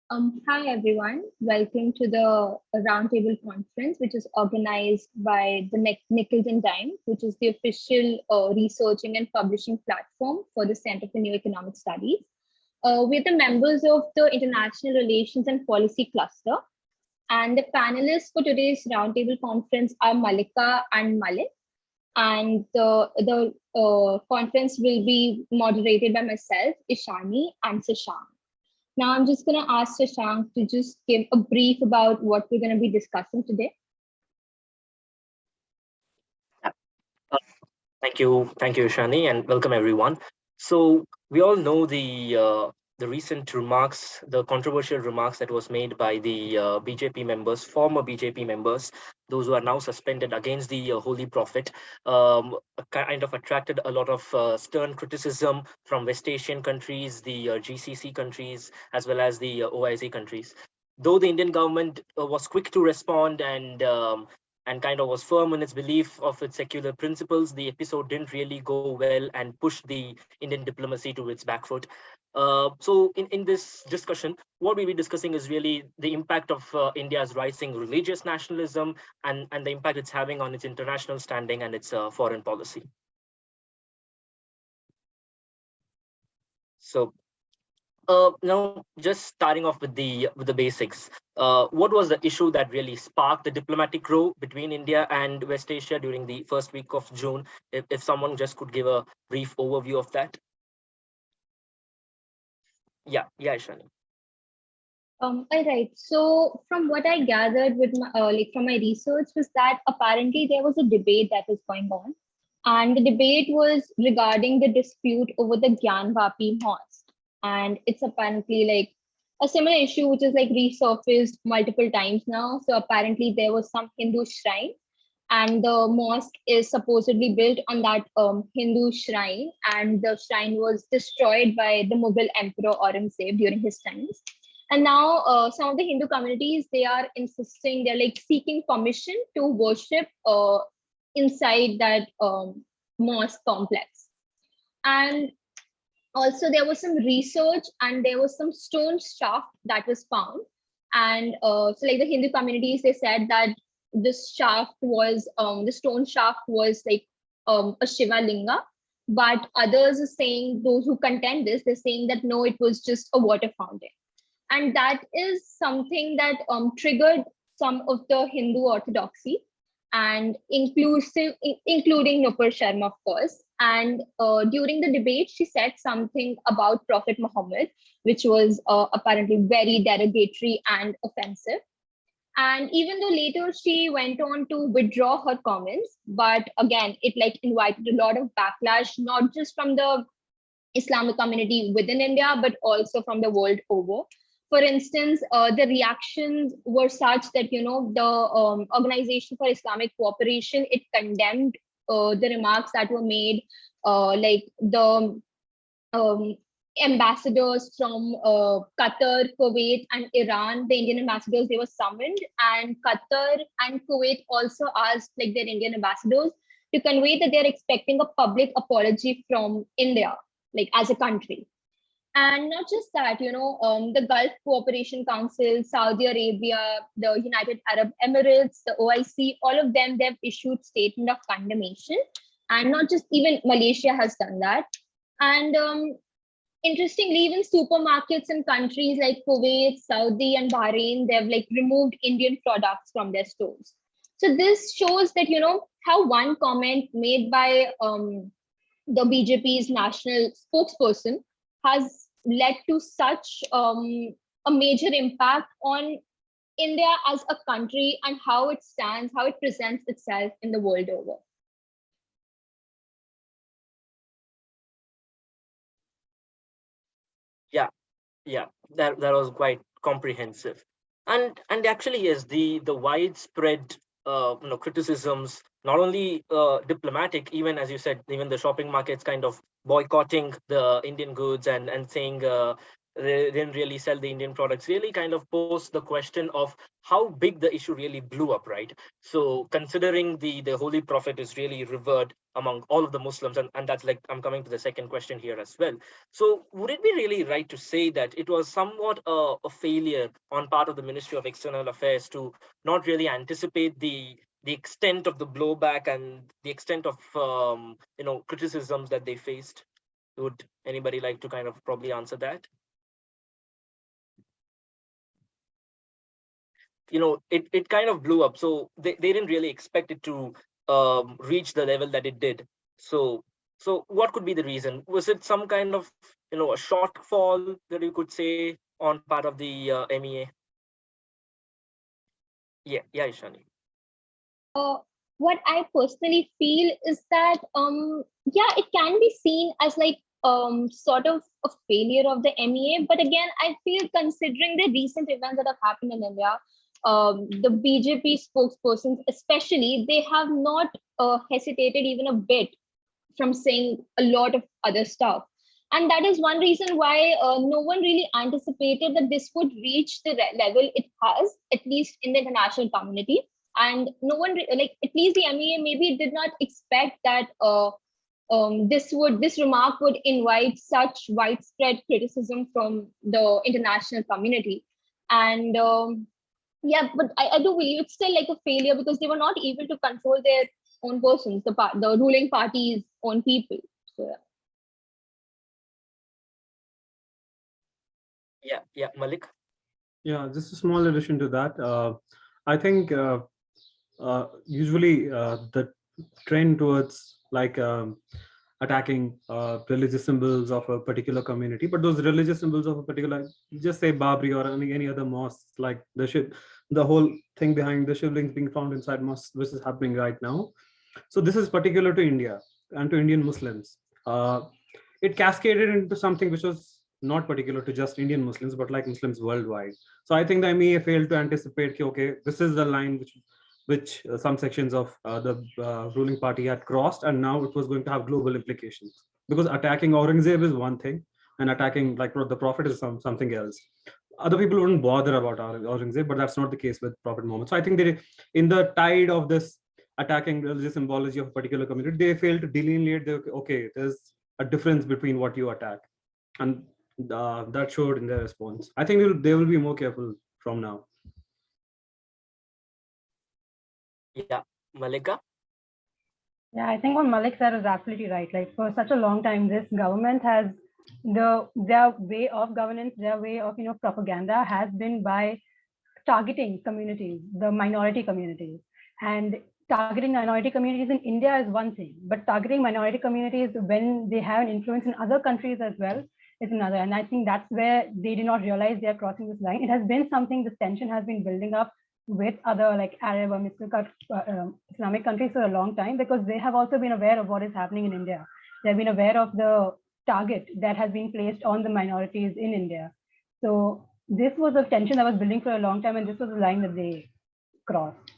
Hi everyone, welcome to the Roundtable conference, which is organized by the Nichols and Dime, which is the official researching and publishing platform for the Center for New Economic Studies. We're the members of the International Relations and Policy Cluster, and the panelists for today's Roundtable conference are Mallika and Malik, and the conference will be moderated by myself, Ishani, and Sashank. Now I'm just going to ask Sashank to just give a brief about what we're going to be discussing today. Thank you, Ishani, and welcome everyone. So we all know the recent remarks, the controversial remarks that was made by the BJP members, former BJP members, those who are now suspended against the Holy Prophet, kind of attracted a lot of stern criticism from West Asian countries, the GCC countries, as well as the OIC countries. Though the Indian government was quick to respond and kind of was firm in its belief of its secular principles, the episode didn't really go well and pushed the Indian diplomacy to its back foot. So in this discussion, what we'll be discussing is really the impact of India's rising religious nationalism and the impact it's having on its international standing and its foreign policy. So now, just starting off with the basics, what was the issue that really sparked the diplomatic row between India and West Asia during the first week of June? If someone just could give a brief overview of that. Yeah, Ishani. All right. So from what I gathered with my, from my research was that apparently there was a debate that was going on, and the debate was regarding the dispute over the Gyanvapi mosque. And it's apparently like a similar issue which is like resurfaced multiple times now. So apparently there was some Hindu shrine, and the mosque is supposedly built on that Hindu shrine, and the shrine was destroyed by the Mughal Emperor Aurangzeb during his times. And now some of the Hindu communities, they are insisting, they're like seeking permission to worship inside that mosque complex. And also there was some research and there was some stone shaft that was found. And so like the Hindu communities, they said that this shaft was, the stone shaft was like a Shiva Linga. But others are saying, those who contend this, they're saying that no, it was just a water fountain. And that is something that triggered some of the Hindu orthodoxy, and including Nupur Sharma, of course. And during the debate, she said something about Prophet Muhammad, which was apparently very derogatory and offensive. And even though later she went on to withdraw her comments, but again, it like invited a lot of backlash, not just from the Islamic community within India, but also from the world over. For instance, the reactions were such that, you know, the Organization for Islamic Cooperation, it condemned the remarks that were made, like the ambassadors from Qatar, Kuwait, and Iran, the Indian ambassadors, they were summoned, and Qatar and Kuwait also asked like their Indian ambassadors to convey that they're expecting a public apology from India, like as a country. And not just that, you know, the Gulf Cooperation Council, Saudi Arabia, the United Arab Emirates, the OIC, all of them, they've issued statement of condemnation. And not just even Malaysia has done that. And interestingly, even supermarkets in countries like Kuwait, Saudi, and Bahrain, they've like removed Indian products from their stores. So this shows that, you know, how one comment made by the BJP's national spokesperson has led to such a major impact on India as a country and how it stands, how it presents itself in the world over. Yeah, that was quite comprehensive, and actually yes, the widespread criticisms, not only diplomatic, even as you said, even the shopping markets kind of boycotting the Indian goods and saying they didn't really sell the Indian products, really kind of posed the question of how big the issue really blew up, right? So considering the Holy Prophet is really revered among all of the Muslims, and that's like, I'm coming to the second question here as well. So would it be really right to say that it was somewhat a failure on part of the Ministry of External Affairs to not really anticipate the extent of the blowback and the extent of criticisms that they faced? Would anybody like to kind of probably answer that? It kind of blew up, so they didn't really expect it to reach the level that it did. So what could be the reason? Was it some kind of a shortfall that you could say on part of the MEA? Yeah, Ishani. Uh, what I personally feel is that yeah, it can be seen as like sort of a failure of the MEA. But again, I feel considering the recent events that have happened in India, the BJP spokespersons, especially, they have not hesitated even a bit from saying a lot of other stuff. And that is one reason why no one really anticipated that this would reach the level it has, at least in the international community. And no one, like, at least the MEA maybe did not expect that this remark would invite such widespread criticism from the international community. And yeah, but I do believe it's still like a failure because they were not able to control their own persons, the ruling party's own people. So Yeah, Malik. Yeah, just a small addition to that. I think usually the trend towards like attacking religious symbols of a particular community, but those religious symbols of a particular, just say Babri or any other mosque, like the whole thing behind the shivlings being found inside mosques, which is happening right now. So this is particular to India and to Indian Muslims. It cascaded into something which was not particular to just Indian Muslims, but like Muslims worldwide. So I think the MEA failed to anticipate, okay, this is the line which some sections of the ruling party had crossed, and now it was going to have global implications. Because attacking Aurangzeb is one thing, and attacking like the Prophet is something else. Other people wouldn't bother about Aurangzeb, but that's not the case with Prophet Muhammad. So I think they, in the tide of this attacking religious symbology of a particular community, they failed to delineate okay, there's a difference between what you attack, and that showed in their response. I think they will be more careful from now. Yeah, Mallika. Yeah, I think what Malik said is absolutely right. Like for such a long time, this government has their way of governance, their way of propaganda has been by targeting communities, the minority communities. And targeting minority communities in India is one thing, but targeting minority communities when they have an influence in other countries as well is another. And I think that's where they did not realize they are crossing this line. It has been something, this tension has been building up with other like Arab or Islamic countries for a long time, because they have also been aware of what is happening in India. They've been aware of the target that has been placed on the minorities in India. So this was a tension that was building for a long time, and this was the line that they crossed.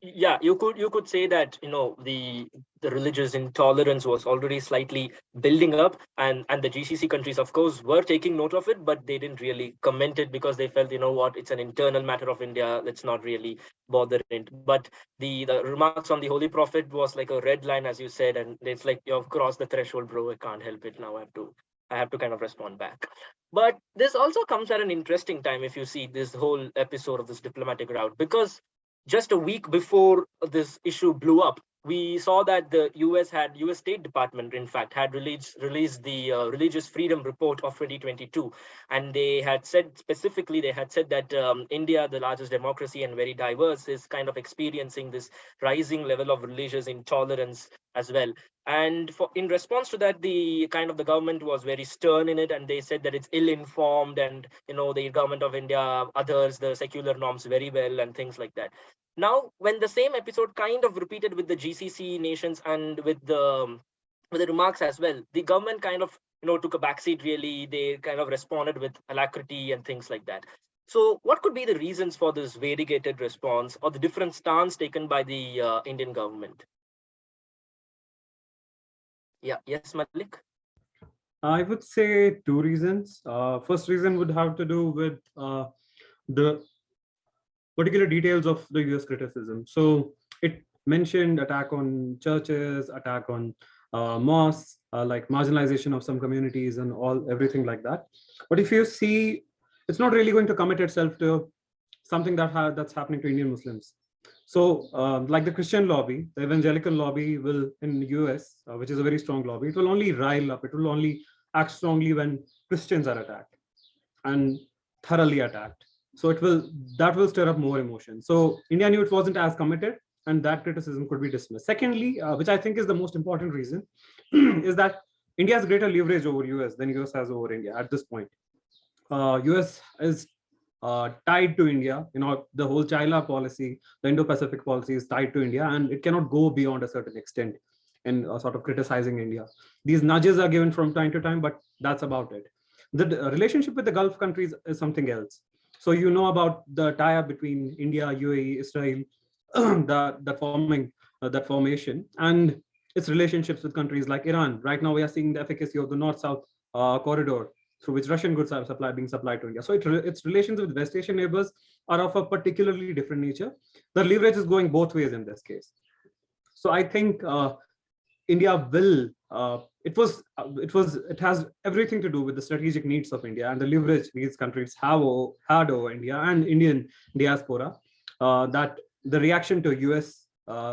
Yeah, you could say that the religious intolerance was already slightly building up, and the GCC countries, of course, were taking note of it, but they didn't really comment it because they felt, what, it's an internal matter of India, let's not really bother it. But the remarks on the Holy Prophet was like a red line, as you said, and it's like, you've crossed the threshold, bro. I can't help it now. I have to kind of respond back. But this also comes at an interesting time if you see this whole episode of this diplomatic route, because just a week before this issue blew up, we saw that the US State Department, in fact, had released the Religious Freedom Report of 2022, and they had said that India, the largest democracy and very diverse, is kind of experiencing this rising level of religious intolerance as well. And in response to that, the government was very stern in it, and they said that it's ill-informed, and the government of India adheres the secular norms very well and things like that. Now, when the same episode kind of repeated with the GCC nations and with the remarks as well, the government kind of took a backseat. Really, they kind of responded with alacrity and things like that. So, what could be the reasons for this variegated response or the different stance taken by the Indian government? Yeah, yes, Malik. I would say two reasons. First reason would have to do with the particular details of the US criticism. So it mentioned attack on churches, attack on mosques, like marginalization of some communities and everything like that. But if you see, it's not really going to commit itself to something that's happening to Indian Muslims. So like the Christian lobby, the evangelical lobby will in the US, which is a very strong lobby, it will only rile up, it will only act strongly when Christians are attacked and thoroughly attacked. So that will stir up more emotion. So India knew it wasn't as committed, and that criticism could be dismissed. Secondly, which I think is the most important reason, is that India has greater leverage over US than US has over India at this point. US is tied to India. The whole China policy, the Indo-Pacific policy is tied to India, and it cannot go beyond a certain extent in sort of criticizing India. These nudges are given from time to time, but that's about it. The relationship with the Gulf countries is something else. So about the tie-up between India, UAE, Israel, that formation, and its relationships with countries like Iran. Right now, we are seeing the efficacy of the North-South corridor through which Russian goods are being supplied to India. So its relations with West Asian neighbors are of a particularly different nature. The leverage is going both ways in this case. So I think India will. It has everything to do with the strategic needs of India and the leverage these countries had over India and Indian diaspora. That the reaction to US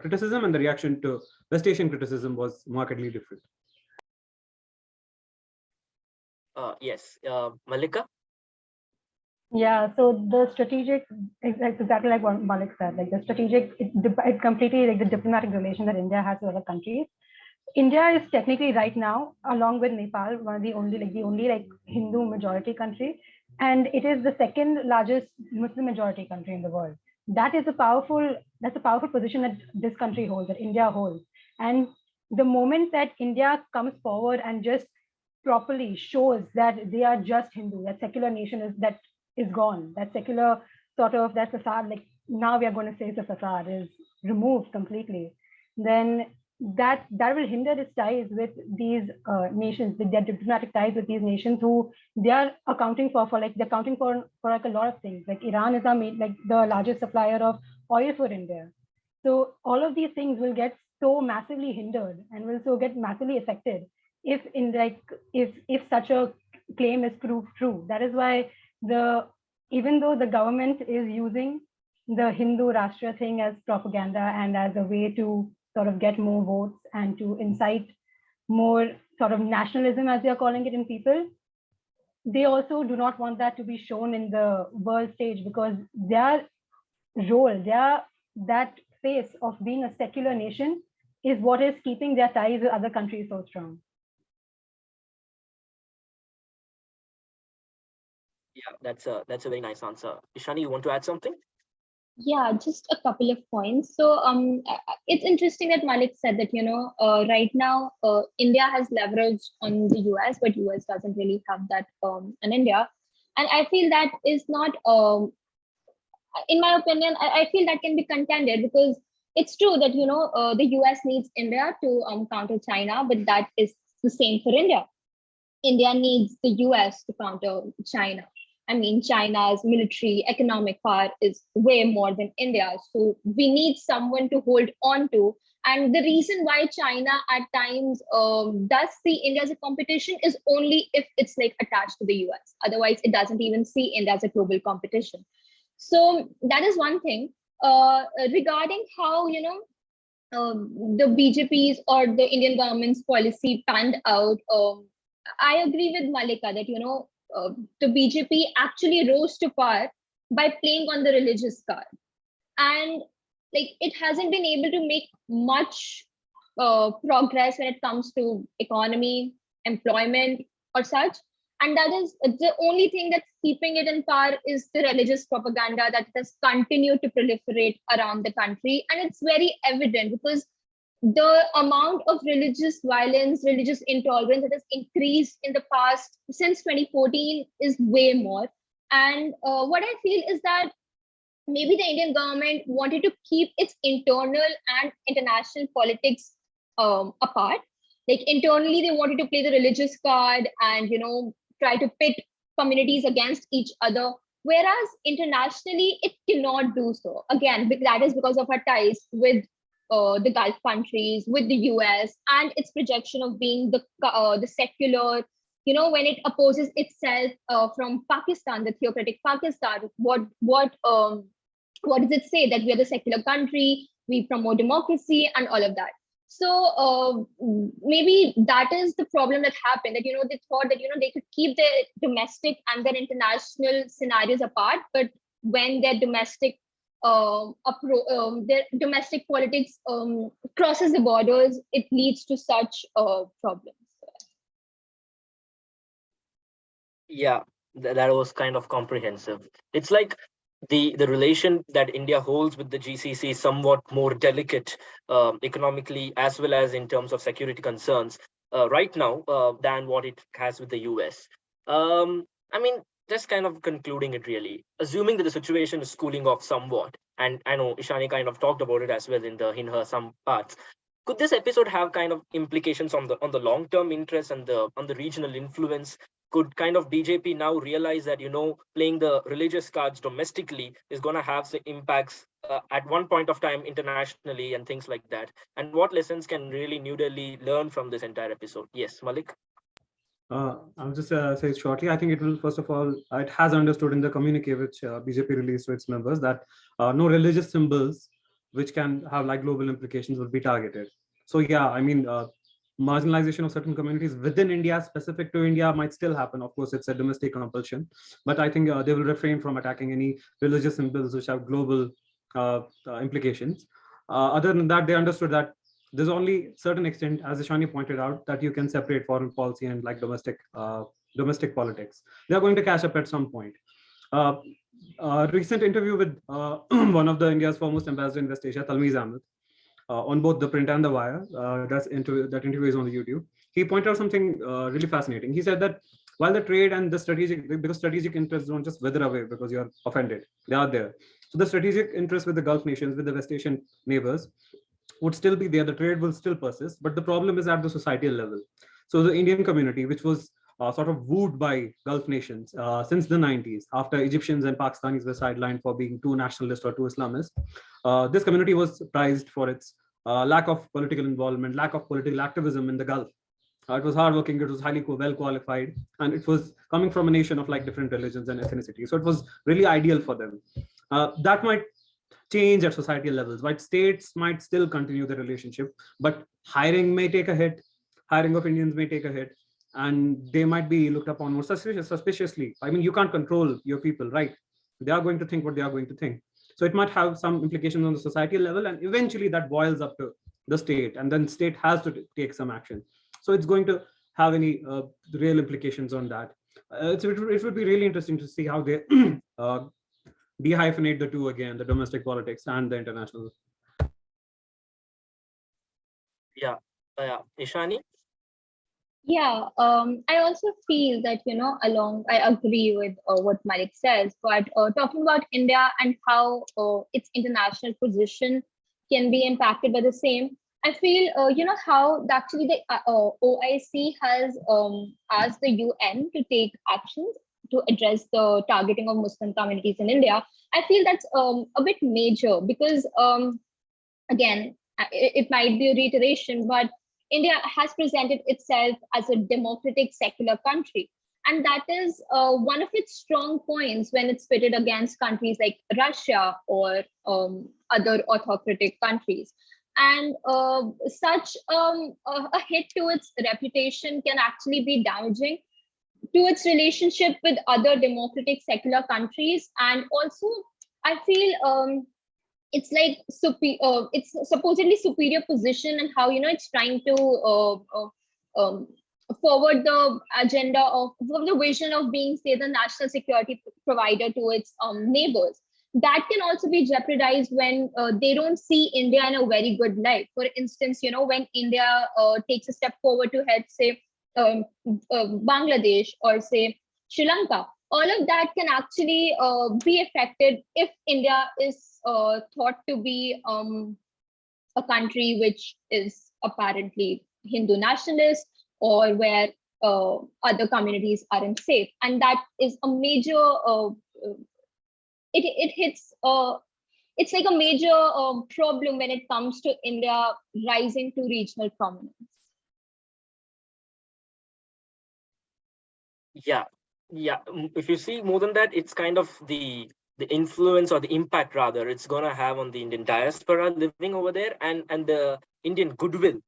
criticism and the reaction to West Asian criticism was markedly different. Yes, Mallika. Yeah, so the strategic, it's exactly like what Malik said, like the strategic, it's completely like the diplomatic relation that India has with other countries. India is technically right now, along with Nepal, one of the only Hindu majority country, and it is the second largest Muslim majority country in the world. That's a powerful position that this country holds, that India holds. And the moment that India comes forward and just properly shows that they are just Hindu, that secular nation is gone, that secular that facade, like now we are going to say the facade is removed completely, then that will hinder its ties with these nations, with their diplomatic ties with these nations who they are accounting for like a lot of things. Like Iran is the largest supplier of oil for India. So all of these things will get so massively hindered and will so get massively affected if such a claim is proved true. That is why even though the government is using the Hindu Rashtra thing as propaganda and as a way to sort of get more votes and to incite more sort of nationalism, as they are calling it, in people, they also do not want that to be shown in the world stage, because their role, that face of being a secular nation is what is keeping their ties with other countries so strong. Yeah, that's a very nice answer. Ishani, you want to add something? Yeah, just a couple of points. So it's interesting that Malik said that, right now India has leverage on the US, but US doesn't really have that in India. And I feel that is not, in my opinion, I feel that can be contended, because it's true that, the US needs India to counter China, but that is the same for India. India needs the US to counter China. I mean, China's military, economic power is way more than India. So we need someone to hold on to. And the reason why China at times does see India as a competition is only if it's like attached to the US. Otherwise, it doesn't even see India as a global competition. So that is one thing. Regarding how, the BJP's or the Indian government's policy panned out, I agree with Mallika that, the BJP actually rose to power by playing on the religious card. And like it hasn't been able to make much progress when it comes to economy, employment, or such. And that is the only thing that's keeping it in power is the religious propaganda that has continued to proliferate around the country. And it's very evident because the amount of religious violence, religious intolerance that has increased in the past since 2014 is way more. And what I feel is that maybe the Indian government wanted to keep its internal and international politics apart. Like internally, they wanted to play the religious card and, try to pit communities against each other. Whereas internationally, it cannot do so. Again, that is because of our ties with the Gulf countries, with the US, and its projection of being the secular, when it opposes itself from Pakistan, the theocratic Pakistan. What does it say? That we are the secular country, we promote democracy and all of that. So maybe that is the problem that happened, that they thought that they could keep their domestic and their international scenarios apart, but when their domestic politics crosses the borders, it leads to such problems. Yeah, that was kind of comprehensive. It's like the relation that India holds with the GCC is somewhat more delicate economically as well as in terms of security concerns right now than what it has with the US. I mean, just kind of concluding it really, assuming that the situation is cooling off somewhat, and I know Ishani kind of talked about it as well in her some parts. Could this episode have kind of implications on the long-term interest and on the regional influence? Could kind of BJP now realize that playing the religious cards domestically is going to have the impacts at one point of time internationally and things like that? And what lessons can really New Delhi learn from this entire episode? Yes, Malik. I'll just say it shortly. I think it will, first of all, it has understood in the communique which BJP released to its members that no religious symbols which can have like global implications will be targeted. So yeah, I mean, marginalization of certain communities within India, specific to India, might still happen. Of course, it's a domestic compulsion, but I think they will refrain from attacking any religious symbols which have global implications. Other than that, they understood that there's only certain extent, as Ishani pointed out, that you can separate foreign policy and like domestic politics. They're going to catch up at some point. Recent interview with one of the India's foremost ambassador in West Asia, Talmiz Ahmed, on both the print and the wire. That interview is on the YouTube. He pointed out something really fascinating. He said that while the trade and the because strategic interests don't just wither away because you're offended, they are there. So the strategic interests with the Gulf nations, with the West Asian neighbors, would still be there. The trade will still persist, but the problem is at the societal level. So the Indian community, which was sort of wooed by Gulf nations since the 90s, after Egyptians and Pakistanis were sidelined for being too nationalist or too Islamist, this community was prized for its lack of political involvement, lack of political activism in the Gulf. It was hardworking, it was highly well qualified, and it was coming from a nation of like different religions and ethnicities. So it was really ideal for them. That might change at societal levels, right? States might still continue the relationship, but hiring may take a hit, hiring of Indians may take a hit, and they might be looked upon more suspiciously. I mean, you can't control your people, right? They are going to think what they are going to think. So it might have some implications on the societal level, and eventually that boils up to the state, and then state has to take some action. So it's going to have any real implications on that. It would be really interesting to see how they dehyphenate the two again, the domestic politics and the international. Yeah, Ishani? Yeah, I also feel that, I agree with what Malik says, but talking about India and how its international position can be impacted by the same, I feel, how actually the OIC has asked the UN to take actions to address the targeting of Muslim communities in India. I feel that's a bit major because, again, it might be a reiteration, but India has presented itself as a democratic secular country. And that is one of its strong points when it's pitted against countries like Russia or other autocratic countries. And such a hit to its reputation can actually be damaging to its relationship with other democratic secular countries. And also, I feel it's like it's supposedly superior position and how it's trying to forward the agenda of the vision of being, say, the national security provider to its neighbors. That can also be jeopardized when they don't see India in a very good light. For instance, when India takes a step forward to help, say, Bangladesh or say Sri Lanka, all of that can actually be affected if India is thought to be a country which is apparently Hindu nationalists or where other communities aren't safe. And that is a major, it hits, it's like a major problem when it comes to India rising to regional prominence. Yeah, yeah. If you see more than that, it's kind of the influence or the impact rather it's going to have on the Indian diaspora living over there, and the Indian goodwill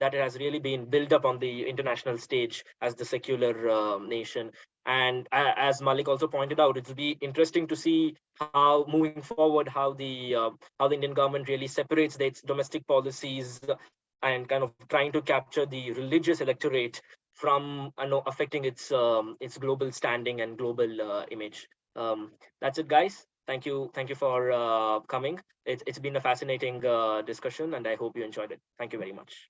that has really been built up on the international stage as the secular nation. And as Malik also pointed out, it'll be interesting to see how moving forward how the Indian government really separates its domestic policies and kind of trying to capture the religious electorate from affecting its global standing and global image. That's it, guys. Thank you for coming. It's been a fascinating discussion, and I hope you enjoyed it. Thank you very much.